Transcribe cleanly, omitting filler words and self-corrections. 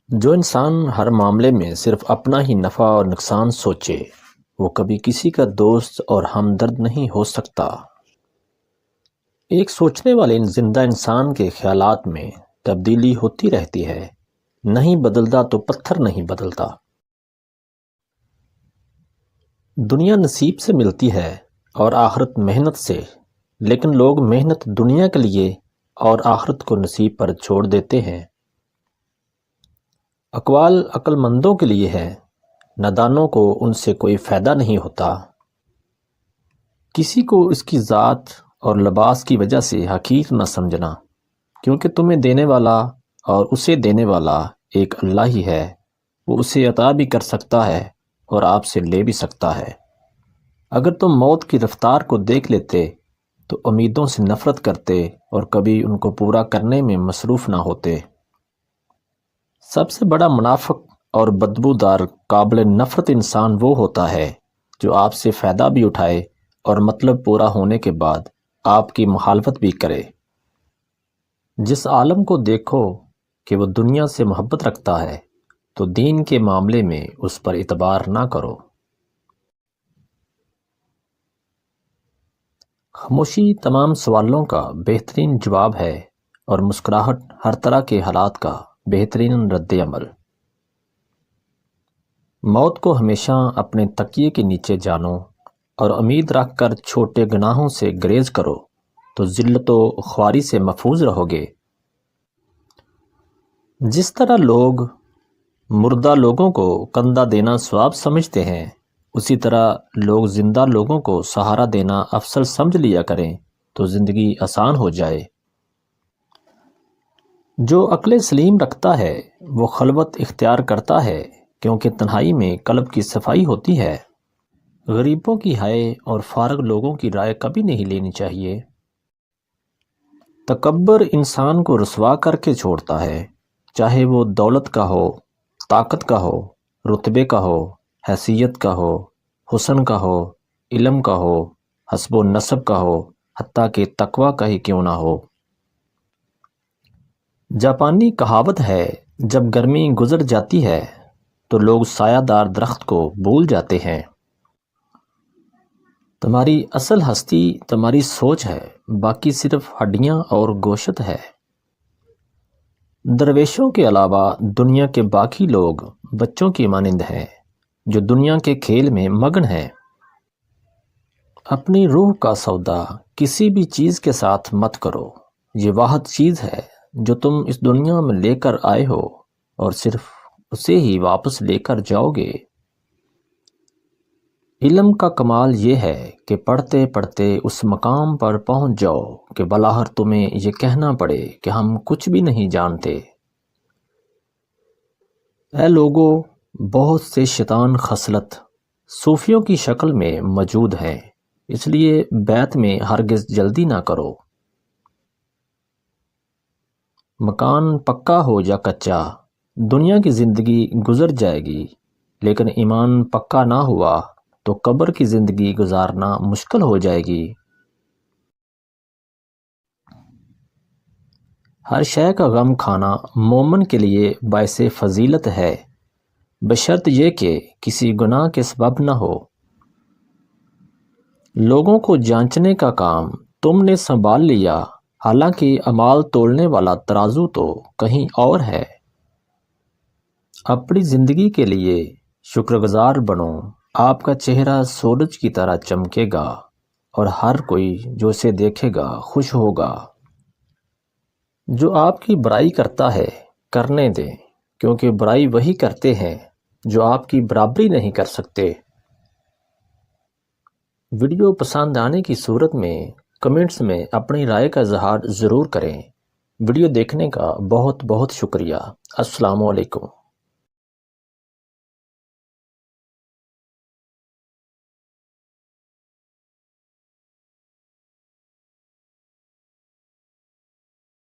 جو انسان ہر معاملے میں صرف اپنا ہی نفع اور نقصان سوچے وہ کبھی کسی کا دوست اور ہمدرد نہیں ہو سکتا۔ ایک سوچنے والے زندہ انسان کے خیالات میں تبدیلی ہوتی رہتی ہے، نہیں بدلتا تو پتھر نہیں بدلتا۔ دنیا نصیب سے ملتی ہے اور آخرت محنت سے، لیکن لوگ محنت دنیا کے لیے اور آخرت کو نصیب پر چھوڑ دیتے ہیں۔ اقوال عقل مندوں کے لیے ہے، نادانوں کو ان سے کوئی فائدہ نہیں ہوتا۔ کسی کو اس کی ذات اور لباس کی وجہ سے حقیر نہ سمجھنا، کیونکہ تمہیں دینے والا اور اسے دینے والا ایک اللہ ہی ہے۔ وہ اسے عطا بھی کر سکتا ہے اور آپ سے لے بھی سکتا ہے۔ اگر تم موت کی رفتار کو دیکھ لیتے تو امیدوں سے نفرت کرتے اور کبھی ان کو پورا کرنے میں مصروف نہ ہوتے۔ سب سے بڑا منافق اور بدبودار قابل نفرت انسان وہ ہوتا ہے جو آپ سے فائدہ بھی اٹھائے اور مطلب پورا ہونے کے بعد آپ کی مخالفت بھی کرے۔ جس عالم کو دیکھو کہ وہ دنیا سے محبت رکھتا ہے تو دین کے معاملے میں اس پر اعتبار نہ کرو۔ خاموشی تمام سوالوں کا بہترین جواب ہے اور مسکراہٹ ہر طرح کے حالات کا بہترین رد عمل۔ موت کو ہمیشہ اپنے تکیے کے نیچے جانو اور امید رکھ کر چھوٹے گناہوں سے گریز کرو تو ذلت و خواری سے محفوظ رہو گے۔ جس طرح لوگ مردہ لوگوں کو کندھا دینا ثواب سمجھتے ہیں، اسی طرح لوگ زندہ لوگوں کو سہارا دینا افضل سمجھ لیا کریں تو زندگی آسان ہو جائے۔ جو عقل سلیم رکھتا ہے وہ خلوت اختیار کرتا ہے، کیونکہ تنہائی میں قلب کی صفائی ہوتی ہے۔ غریبوں کی ہائے اور فارغ لوگوں کی رائے کبھی نہیں لینی چاہیے۔ تکبر انسان کو رسوا کر کے چھوڑتا ہے، چاہے وہ دولت کا ہو، طاقت کا ہو، رتبے کا ہو، حیثیت کا ہو، حسن کا ہو، علم کا ہو، حسب و نسب کا ہو، حتیٰ کہ تقوی کا ہی کیوں نہ ہو۔ جاپانی کہاوت ہے، جب گرمی گزر جاتی ہے تو لوگ سایہ دار درخت کو بھول جاتے ہیں۔ تمہاری اصل ہستی تمہاری سوچ ہے، باقی صرف ہڈیاں اور گوشت ہے۔ درویشوں کے علاوہ دنیا کے باقی لوگ بچوں کی مانند ہیں جو دنیا کے کھیل میں مگن ہیں۔ اپنی روح کا سودا کسی بھی چیز کے ساتھ مت کرو، یہ واحد چیز ہے جو تم اس دنیا میں لے کر آئے ہو اور صرف اسے ہی واپس لے کر جاؤ گے۔ علم کا کمال یہ ہے کہ پڑھتے پڑھتے اس مقام پر پہنچ جاؤ کہ بلاخر تمہیں یہ کہنا پڑے کہ ہم کچھ بھی نہیں جانتے۔ اے لوگو، بہت سے شیطان خصلت صوفیوں کی شکل میں موجود ہیں، اس لیے بیعت میں ہرگز جلدی نہ کرو۔ مکان پکا ہو یا کچا، دنیا کی زندگی گزر جائے گی، لیکن ایمان پکا نہ ہوا تو قبر کی زندگی گزارنا مشکل ہو جائے گی۔ ہر شے کا غم کھانا مومن کے لیے باعث فضیلت ہے، بشرط یہ کہ کسی گناہ کے سبب نہ ہو۔ لوگوں کو جانچنے کا کام تم نے سنبھال لیا، حالانکہ اعمال تولنے والا ترازو تو کہیں اور ہے۔ اپنی زندگی کے لیے شکر گزار بنو، آپ کا چہرہ سورج کی طرح چمکے گا اور ہر کوئی جو اسے دیکھے گا خوش ہوگا۔ جو آپ کی برائی کرتا ہے کرنے دیں، کیونکہ برائی وہی کرتے ہیں جو آپ کی برابری نہیں کر سکتے۔ ویڈیو پسند آنے کی صورت میں کمنٹس میں اپنی رائے کا اظہار ضرور کریں۔ ویڈیو دیکھنے کا بہت بہت شکریہ۔ السلام علیکم۔